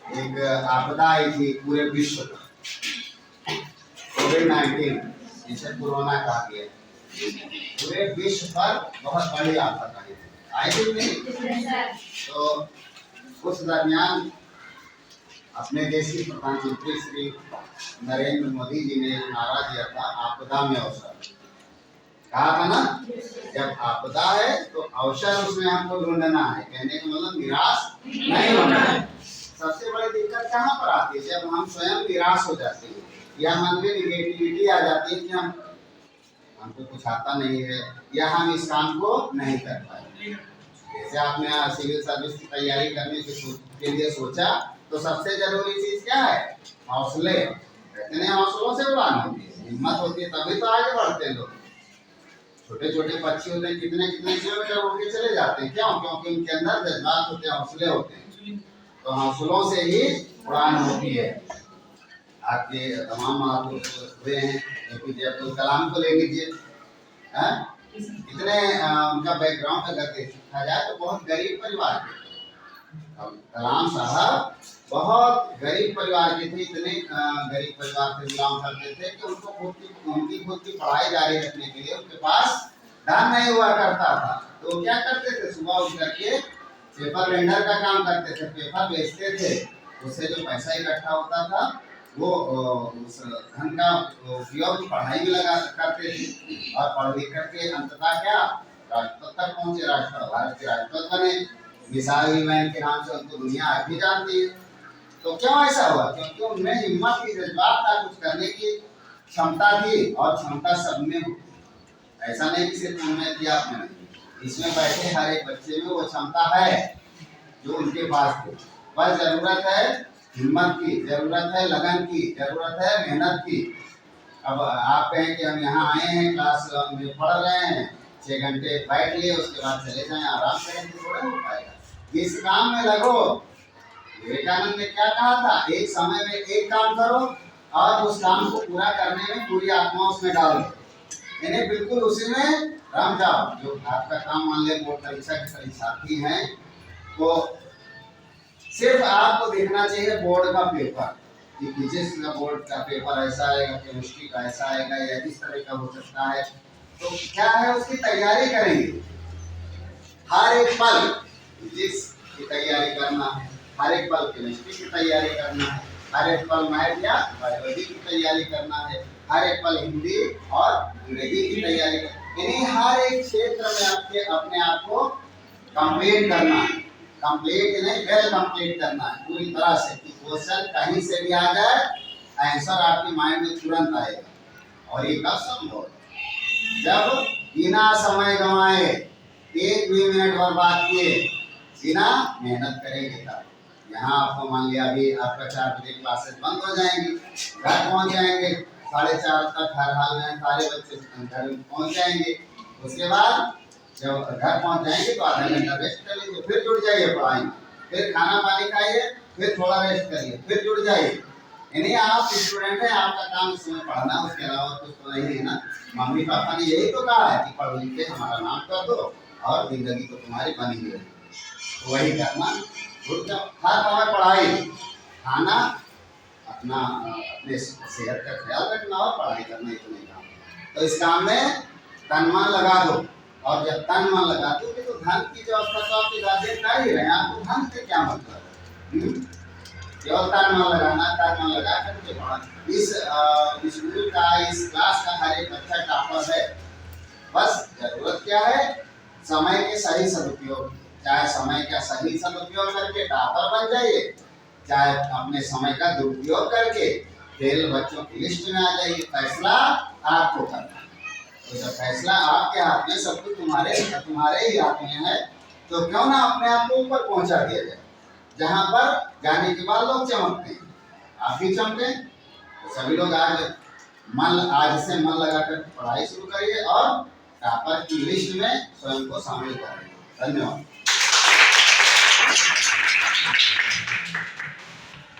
एक आपदा आई थी पूरे विश्व पर, कोविड-19 जिसे कोरोना कहा गया। पूरे विश्व पर बहुत बड़ी आफत आई थी नहीं? तो उस दरमियान अपने देश के प्रधानमंत्री श्री नरेंद्र मोदी जी ने नारा दिया था, आपदा में अवसर। कहा था ना, जब आपदा है तो अवसर उसमें हमको ढूंढना है। कहने का मतलब निराश नहीं होना है। सबसे बड़ी दिक्कत कहाँ पर आती है? जब हम स्वयं निराश हो जाते हैं या मन में निगेटिविटी आ जाती है कि हमको कुछ आता नहीं है या हम इस काम को नहीं कर पाए। जैसे आपने सिविल सर्विस की तैयारी करने के लिए सोचा, तो सबसे जरूरी चीज क्या है? हौसले। कहते हैं हौसलों से उड़ान होती है, हिम्मत होती है, तभी तो आगे बढ़ते हैं लोग। छोटे छोटे पक्षी होते हैं, कितने कितने किलोमीटर उड़ के चले जाते हैं। क्यों? क्योंकि उनके अंदर जज्बात होते हैं, हौसले होते हैं। तो हौसलों से ही उड़ान होती है। आपके तमाम महापुरुष हुए हैं, एपीजे अब्दुल कलाम को ले लीजिए, कितने उनका बैकग्राउंड अगर देखा जाए तो बहुत गरीब परिवार के। कलाम साहब बहुत गरीब परिवार के थे, इतने गरीब परिवार से बिलोंग करते थे कि उनको उनकी खुद की पढ़ाई जारी रखने के लिए उनके पास धन नहीं हुआ करता था। तो क्या करते थे? सुबह उठ करके पेपर वेंडर का काम करते थे, पेपर बेचते थे। उससे जो पैसा इकट्ठा होता था वो उस धन का उपयोग पढ़ाई में लगा करते थे और पढ़ लिख करके अंततः क्या राष्ट्रपति तक पहुंचे, भारत के राष्ट्रपति बने। मिसाइल मैन के नाम से उनको दुनिया आज भी जानती है। तो क्यों ऐसा हुआ? क्योंकि उनमें हिम्मत की, जज्बात था, कुछ करने की क्षमता थी और क्षमता सब में हो। ऐसा नहीं कि सिर्फ उनमें थी, आप में नहीं। इसमें बैठे हर एक बच्चे में वो क्षमता है जो उनके पास थी। बस जरूरत है हिम्मत की, जरूरत है लगन की, जरूरत है मेहनत की। अब आप कहें कि हम यहाँ आए हैं, क्लास में पढ़ रहे हैं, 6 घंटे बैठ लिए, उसके बाद चले जाएं आराम करें, तो थोड़ा हो पाएगा। इस काम में लगो। विवेकानंद ने क्या कहा था? एक समय में एक काम करो और उस काम को पूरा करने में पूरी आत्मा उसमें डाल दो, इन्हें बिल्कुल उसी में रम जाओ। जो आपका काम मान ले बोर्ड परीक्षा के परीक्षार्थी हैं, तो सिर्फ आपको देखना चाहिए बोर्ड का पेपर कि फिजिक्स का बोर्ड का पेपर ऐसा आएगा, केमिस्ट्री का ऐसा आएगा या किस तरह का हो सकता है। तो क्या है, उसकी तैयारी करेंगे। हर एक पल फिजिक्स की तैयारी करना है, हर एक पल केमिस्ट्री की तैयारी करना है, हर एक पल मैथ या बायोलॉजी की तैयारी करना है, हर एक पल हिंदी और अंग्रेजी की तैयारी करना। यानी हर एक क्षेत्र में आपके अपने आप को कंप्लीट करना है। कंप्लीट नहीं, वेल कंप्लीट करना है पूरी तरह से कि क्वेश्चन कहीं से भी आ जाए, आंसर आपके माइंड में तुरंत आएगा। और ये कब संभव? जब बिना समय गंवाए, एक भी मिनट बर्बाद किए, बिना मेहनत करेंगे तब। यहाँ आपको मान लिया अभी आपका 4 बजे क्लासेस बंद हो जाएंगी, घर पहुँच जाएंगे 4:30 तक, हर हाल में सारे बच्चे घर पहुँच जाएंगे। उसके बाद जब घर पहुँच जाएंगे तो आधा घंटा रेस्ट कर लीजिए, फिर जुड़ जाइए पढ़ाई में, फिर खाना पानी खाइए, फिर थोड़ा रेस्ट करिए, फिर जुड़ जाइए। यानी आप स्टूडेंट हैं, आपका काम इसमें पढ़ना, उसके अलावा कुछ तो नहीं है ना। मम्मी पापा ने यही तो कहा है कि पढ़ लिख के हमारा नाम कर दो और जिंदगी तो तुम्हारी बनी हुई है। तो वही करना, हर समय पढ़ाई, खाना, अपना अपने सेहत का ख्याल रखना और पढ़ाई करना, इतना ही काम। तो इस काम में तन मन लगा दो। और जब तन मन लगा दो तो धन की व्यवस्था तो आपके गार्जियन कर ही रहे हैं, आपको धन से क्या मतलब? केवल तन मन लगाना, तन मन लगा करके पढ़ा। इस स्कूल का, इस क्लास का हर एक बच्चा टॉपर है। बस जरूरत क्या है? समय के सही सदुपयोग। चाहे समय का सही सदुपयोग करके टॉपर बन जाइए, चाहे अपने समय का दुरुपयोग करके फेल बच्चों की लिस्ट में आ जाइए। फैसला आपको करना। तो जब फैसला आपके हाथ में, सब कुछ तुम्हारे ही हाथ में है, तो क्यों ना अपने आप को ऊपर पहुंचा दिया जाए, जहां पर जाने के बाद लोग चमकते हैं, आप भी चमके। तो सभी लोग आज से मन लगाकर पढ़ाई शुरू करिए और टॉपर की लिस्ट में स्वयं को शामिल करें। धन्यवाद।